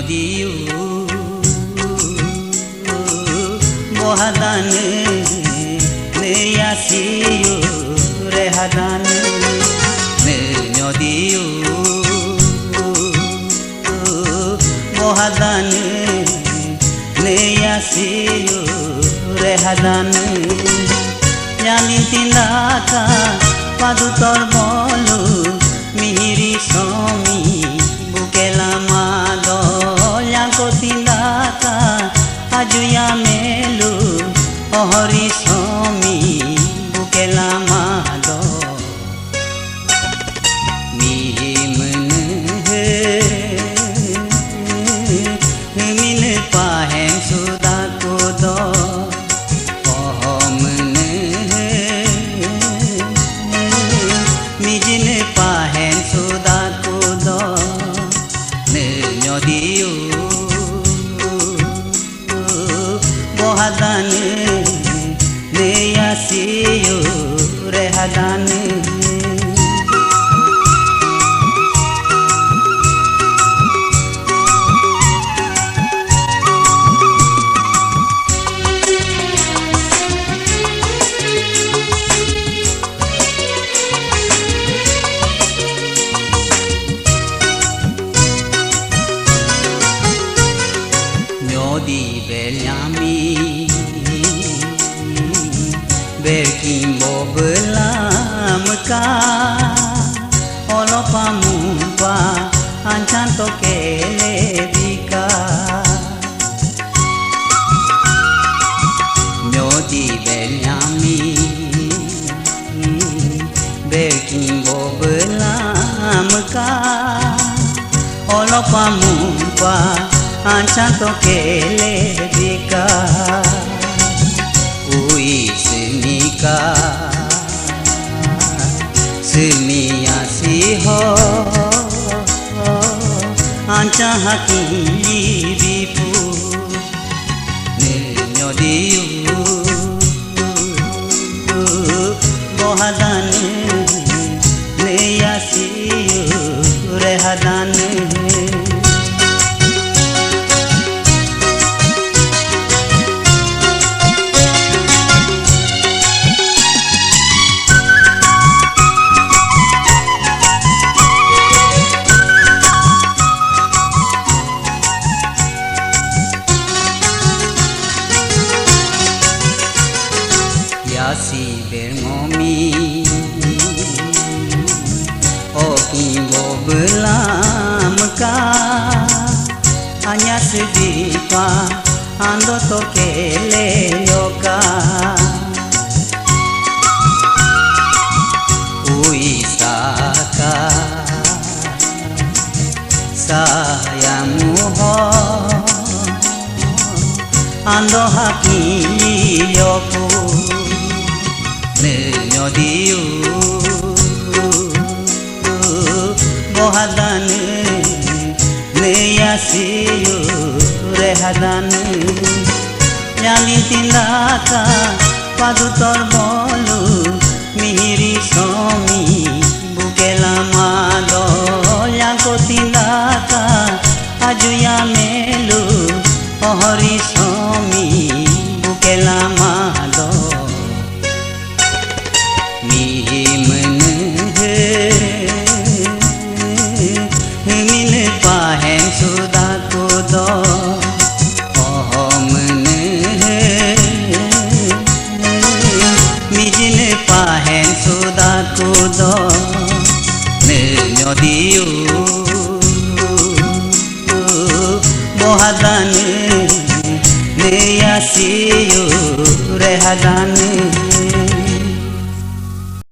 nyodiu bohadan ne yasiu rehadan ne nyodiu bohadan ne yasiu rehadan yanin tindaka padu torbolu mihiri somi bukela mado yanko tindaka ajuya melu ohori somi bukela mado mihimne mine pahen suda kodo mijine pahen suda kodo ne nyodiu bohadan ne yasiu rehadan nyodi benyami berkin bobelam ka olopamumpa ancanto kele bika nyodi benyami berkin bobelam ka olopamumpa ancanto kele bika ui semika semia siho anca hakili bipu ne nyodiu bohadan ne yasiu rehadan si bermomi oki bobelam ka hanya sedipa ando to kele yoka uisaka sayamu ho ando hakili yoku nyodiu bohadan ne yasiu rehadan yanin tindaka padu torbolu mihiri somi bukela mado yanko tindaka ajuya melu ohori somi bukela mado mine pahen suda kodo ohomne mijine pahen suda kodo ne nyodiu bohadan ne yasiu rehadan